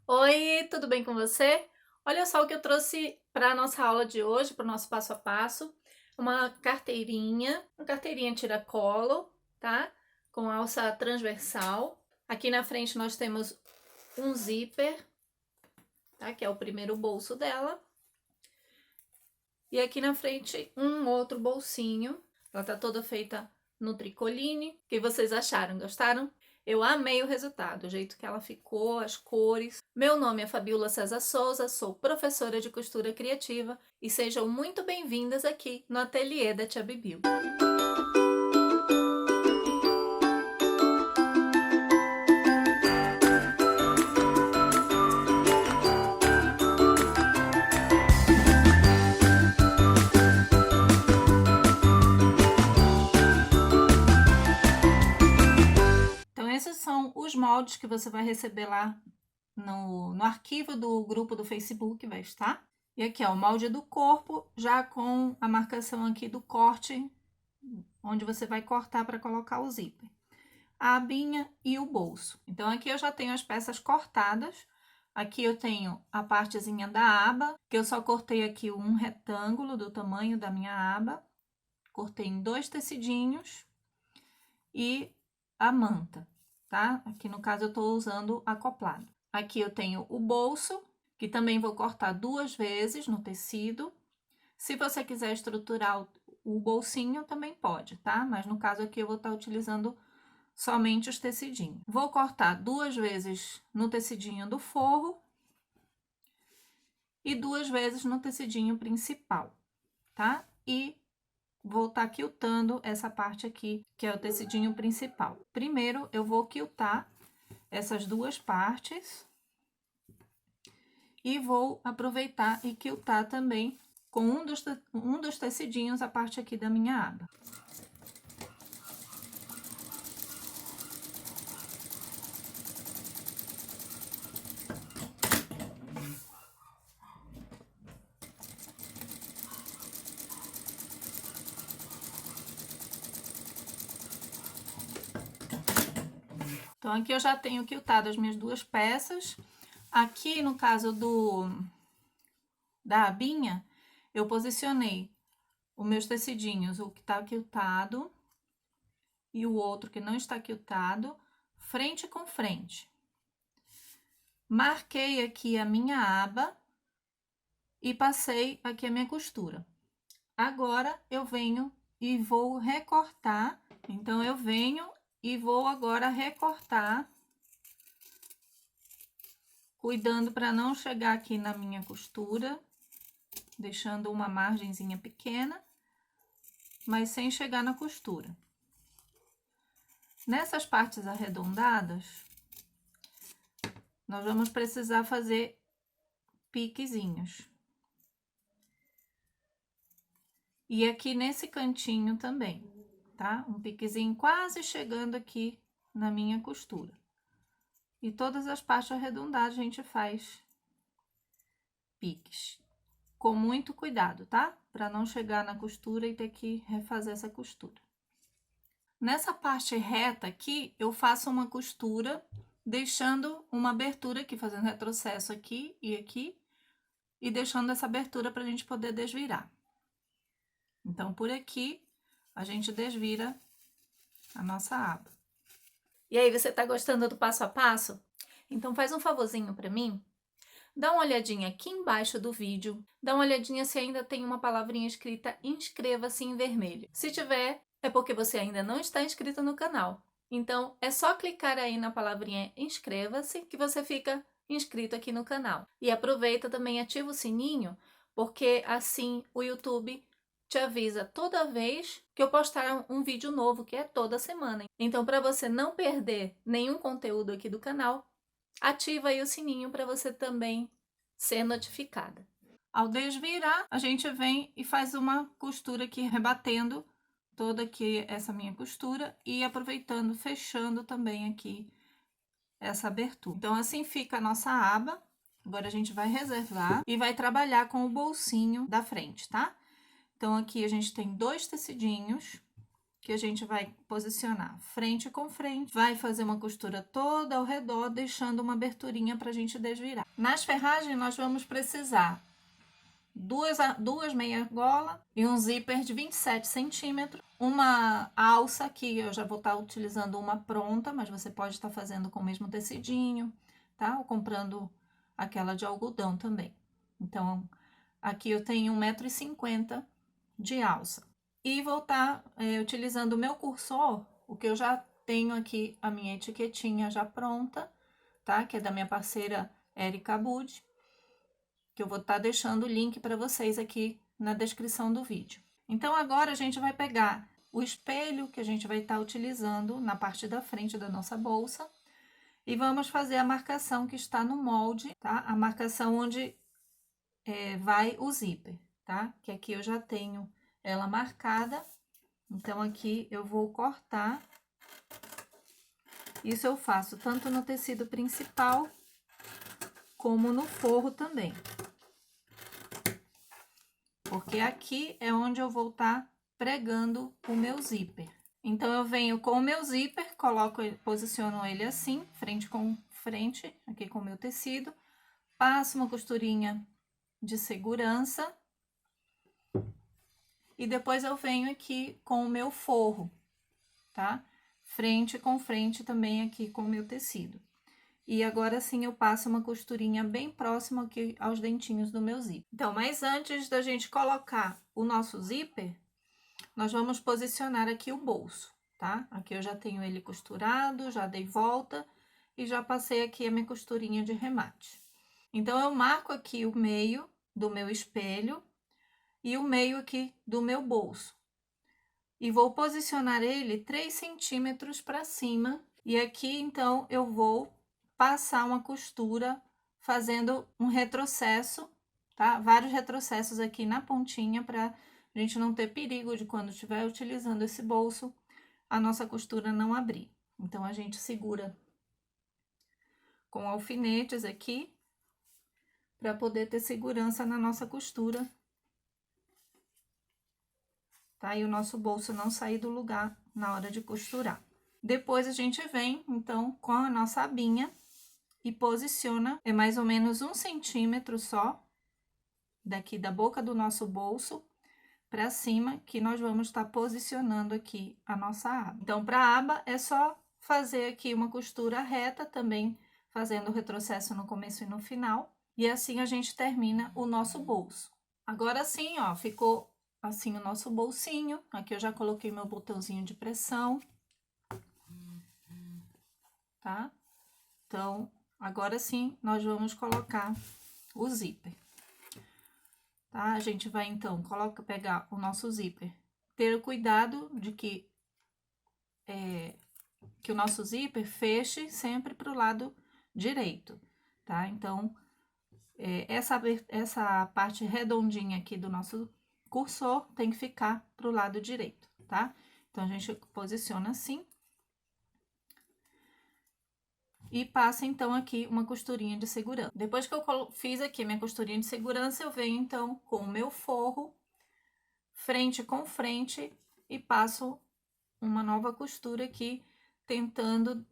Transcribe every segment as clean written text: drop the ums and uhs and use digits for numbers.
Oi, tudo bem com você? Olha só o que eu trouxe para a nossa aula de hoje, para o nosso passo a passo. Uma carteirinha tiracolo, tá? Com alça transversal. Aqui na frente nós temos um zíper, tá? Que é o primeiro bolso dela. E aqui na frente um outro bolsinho. Ela tá toda feita no tricoline. O que vocês acharam? Gostaram? Eu amei o resultado, o jeito que ela ficou, as cores. Meu nome é Fabiola César Souza, sou professora de costura criativa e sejam muito bem-vindas aqui no ateliê da Tia Bibiu. Então, esses são os moldes que você vai receber lá no arquivo do grupo do Facebook, vai estar. E aqui, ó, o molde do corpo, já com a marcação aqui do corte, onde você vai cortar para colocar o zíper. A abinha e o bolso. Então, aqui eu já tenho as peças cortadas. Aqui eu tenho a partezinha da aba, que eu só cortei aqui um retângulo do tamanho da minha aba. Cortei em 2 tecidinhos e a manta, tá? Aqui no caso eu tô usando acoplado. Aqui eu tenho o bolso, que também vou cortar 2 vezes no tecido. Se você quiser estruturar o bolsinho, também pode, tá? Mas no caso aqui eu vou estar utilizando somente os tecidinhos. Vou cortar 2 vezes no tecidinho do forro e 2 vezes no tecidinho principal, tá? E vou estar quiltando essa parte aqui, que é o tecidinho principal. Primeiro, eu vou quiltar essas 2 partes e vou aproveitar e quiltar também com um dos tecidinhos a parte aqui da minha aba. Então, aqui eu já tenho quiltado as minhas 2 peças. Aqui, no caso da abinha, eu posicionei os meus tecidinhos, o que tá quiltado e o outro que não está quiltado, frente com frente. Marquei aqui a minha aba e passei aqui a minha costura. Agora, eu venho e vou recortar. Então, eu venho e vou agora recortar, cuidando para não chegar aqui na minha costura, deixando uma margenzinha pequena, mas sem chegar na costura. Nessas partes arredondadas, nós vamos precisar fazer piquezinhos. E aqui nesse cantinho também, tá? Um piquezinho quase chegando aqui na minha costura. E todas as partes arredondadas a gente faz piques. Com muito cuidado, tá? Para não chegar na costura e ter que refazer essa costura. Nessa parte reta aqui, eu faço uma costura, deixando uma abertura aqui, fazendo retrocesso aqui, e deixando essa abertura para a gente poder desvirar. Então, por aqui, a gente desvira a nossa aba. E aí, você tá gostando do passo a passo? Então, faz um favorzinho para mim. Dá uma olhadinha aqui embaixo do vídeo, dá uma olhadinha se ainda tem uma palavrinha escrita inscreva-se em vermelho. Se tiver, é porque você ainda não está inscrito no canal. Então, é só clicar aí na palavrinha inscreva-se que você fica inscrito aqui no canal. E aproveita também, ativa o sininho, porque assim o YouTube te avisa toda vez que eu postar um vídeo novo, que é toda semana. Então, para você não perder nenhum conteúdo aqui do canal, ativa aí o sininho para você também ser notificada. Ao desvirar, a gente vem e faz uma costura aqui, rebatendo toda aqui essa minha costura e aproveitando, fechando também aqui essa abertura. Então, assim fica a nossa aba. Agora, a gente vai reservar e vai trabalhar com o bolsinho da frente, tá? Então, aqui a gente tem 2 tecidinhos que a gente vai posicionar frente com frente, vai fazer uma costura toda ao redor, deixando uma aberturinha para a gente desvirar. Nas ferragens, nós vamos precisar duas meia argola e um zíper de 27 centímetros, uma alça, aqui eu já vou estar utilizando uma pronta, mas você pode estar fazendo com o mesmo tecidinho, tá? Ou comprando aquela de algodão também. Então, aqui eu tenho 1,50 m de alça. E vou estar utilizando o meu cursor, o que eu já tenho aqui, a minha etiquetinha já pronta, tá? Que é da minha parceira Erika Bud, que eu vou estar deixando o link para vocês aqui na descrição do vídeo. Então, agora a gente vai pegar o espelho que a gente vai estar utilizando na parte da frente da nossa bolsa e vamos fazer a marcação que está no molde, tá? A marcação onde vai o zíper, tá? Que aqui eu já tenho ela marcada, então aqui eu vou cortar. Isso eu faço tanto no tecido principal como no forro também. Porque aqui é onde eu vou estar pregando o meu zíper. Então, eu venho com o meu zíper, posiciono ele assim, frente com frente, aqui com o meu tecido, passo uma costurinha de segurança e depois eu venho aqui com o meu forro, tá? Frente com frente também aqui com o meu tecido. E agora sim eu passo uma costurinha bem próxima aqui aos dentinhos do meu zíper. Então, mas antes da gente colocar o nosso zíper, nós vamos posicionar aqui o bolso, tá? Aqui eu já tenho ele costurado, já dei volta e já passei aqui a minha costurinha de remate. Então, eu marco aqui o meio do meu espelho e o meio aqui do meu bolso. E vou posicionar ele 3 centímetros para cima. E aqui, então, eu vou passar uma costura fazendo um retrocesso, tá? Vários retrocessos aqui na pontinha para a gente não ter perigo de quando estiver utilizando esse bolso, a nossa costura não abrir. Então, a gente segura com alfinetes aqui para poder ter segurança na nossa costura, tá? E o nosso bolso não sair do lugar na hora de costurar. Depois, a gente vem, então, com a nossa abinha e posiciona, mais ou menos 1 centímetro só, daqui da boca do nosso bolso para cima, que nós vamos estar posicionando aqui a nossa aba. Então, para a aba, é só fazer aqui uma costura reta, também fazendo o retrocesso no começo e no final, e assim a gente termina o nosso bolso. Agora sim, ó, ficou assim o nosso bolsinho. Aqui eu já coloquei meu botãozinho de pressão, tá? Então, agora sim, nós vamos colocar o zíper. Tá? A gente vai, então, pegar o nosso zíper. Ter o cuidado de que o nosso zíper feche sempre para o lado direito, tá? Então, essa parte redondinha aqui do nosso cursor tem que ficar para o lado direito, tá? Então, a gente posiciona assim. E passa, então, aqui uma costurinha de segurança. Depois que eu fiz aqui a minha costurinha de segurança, eu venho, então, com o meu forro, frente com frente, e passo uma nova costura aqui, tentando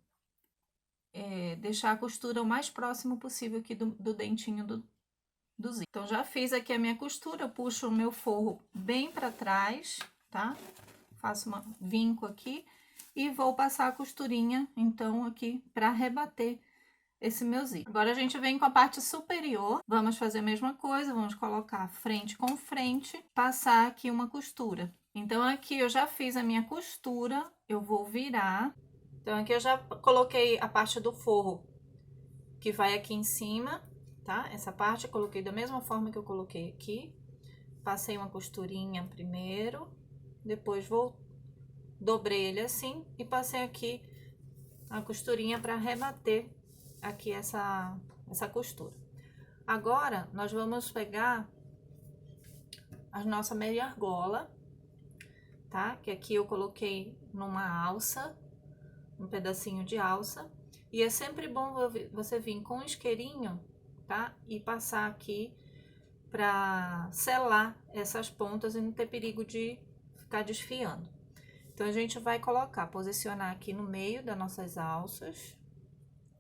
deixar a costura o mais próximo possível aqui do dentinho do zíper. Então, já fiz aqui a minha costura, eu puxo o meu forro bem para trás, tá? Faço vinco aqui e vou passar a costurinha, então, aqui para rebater esse meu zíper. Agora, a gente vem com a parte superior, vamos fazer a mesma coisa, vamos colocar frente com frente, passar aqui uma costura. Então, aqui eu já fiz a minha costura, eu vou virar. Então, aqui eu já coloquei a parte do forro que vai aqui em cima, tá? Essa parte eu coloquei da mesma forma que eu coloquei aqui. Passei uma costurinha primeiro, depois dobrei ele assim e passei aqui a costurinha para rebater aqui essa costura. Agora, nós vamos pegar a nossa meia argola, tá? Que aqui eu coloquei numa alça, um pedacinho de alça. E é sempre bom você vir com um isqueirinho, tá? E passar aqui pra selar essas pontas e não ter perigo de ficar desfiando. Então, a gente vai colocar, posicionar aqui no meio das nossas alças,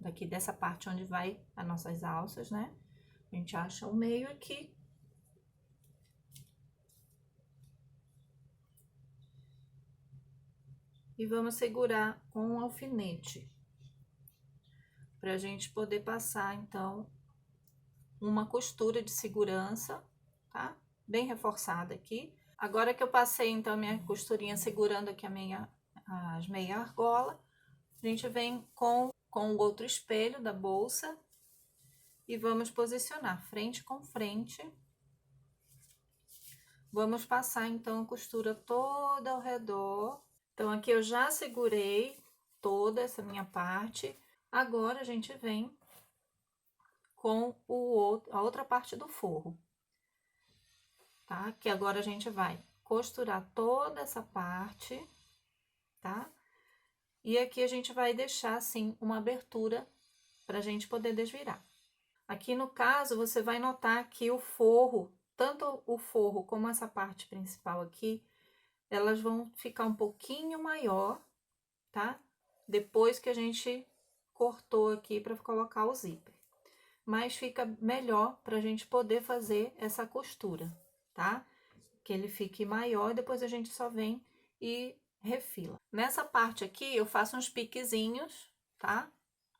daqui dessa parte onde vai as nossas alças, né? A gente acha o meio aqui. E vamos segurar com um alfinete, pra gente poder passar, então, uma costura de segurança, tá? Bem reforçada aqui. Agora que eu passei, então, minha costurinha segurando aqui as meia argola, a gente vem com o outro espelho da bolsa e vamos posicionar frente com frente. Vamos passar, então, a costura toda ao redor. Então, aqui eu já segurei toda essa minha parte. Agora, a gente vem com a outra parte do forro, tá? Que agora a gente vai costurar toda essa parte, tá? E aqui a gente vai deixar, assim, uma abertura pra gente poder desvirar. Aqui no caso, você vai notar que o forro, tanto o forro como essa parte principal aqui, elas vão ficar um pouquinho maior, tá? Depois que a gente cortou aqui para colocar o zíper. Mas fica melhor pra gente poder fazer essa costura, tá? Que ele fique maior, depois a gente só vem e refila. Nessa parte aqui, eu faço uns piquezinhos, tá?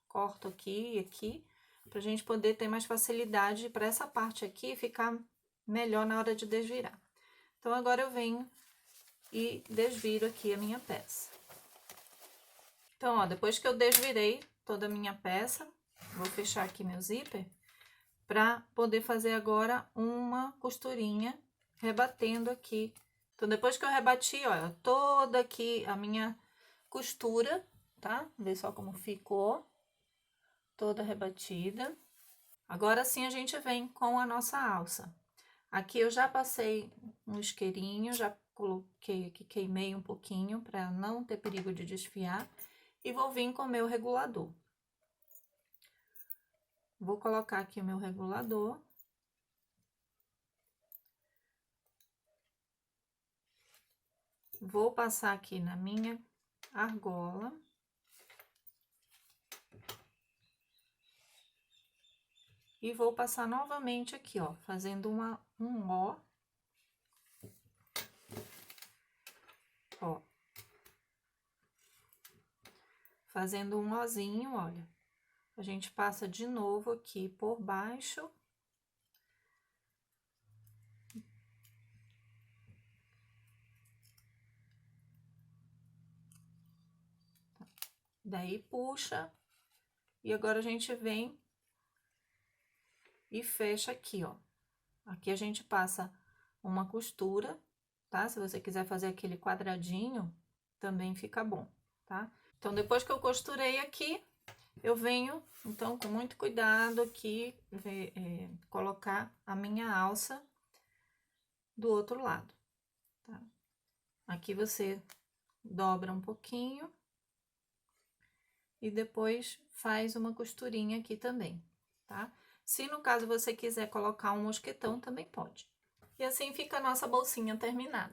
Corto aqui e aqui, pra gente poder ter mais facilidade para essa parte aqui ficar melhor na hora de desvirar. Então, agora eu venho e desviro aqui a minha peça. Então, ó, depois que eu desvirei toda a minha peça, vou fechar aqui meu zíper, pra poder fazer agora uma costurinha rebatendo aqui. Então, depois que eu rebati, ó, toda aqui a minha costura, tá? Vê só como ficou. Toda rebatida. Agora sim a gente vem com a nossa alça. Aqui eu já passei um isqueirinho, já coloquei aqui, queimei um pouquinho para não ter perigo de desfiar. E vou vir com o meu regulador. Vou colocar aqui o meu regulador. Vou passar aqui na minha argola. E vou passar novamente aqui, ó, fazendo um ó. Ó. Fazendo um ozinho, olha. A gente passa de novo aqui por baixo. Daí, puxa. E agora, a gente vem e fecha aqui, ó. Aqui a gente passa uma costura, tá? Se você quiser fazer aquele quadradinho, também fica bom, tá? Então, depois que eu costurei aqui, eu venho, então, com muito cuidado aqui, colocar a minha alça do outro lado, tá? Aqui você dobra um pouquinho e depois faz uma costurinha aqui também, tá? Se no caso você quiser colocar um mosquetão, também pode. E assim fica a nossa bolsinha terminada.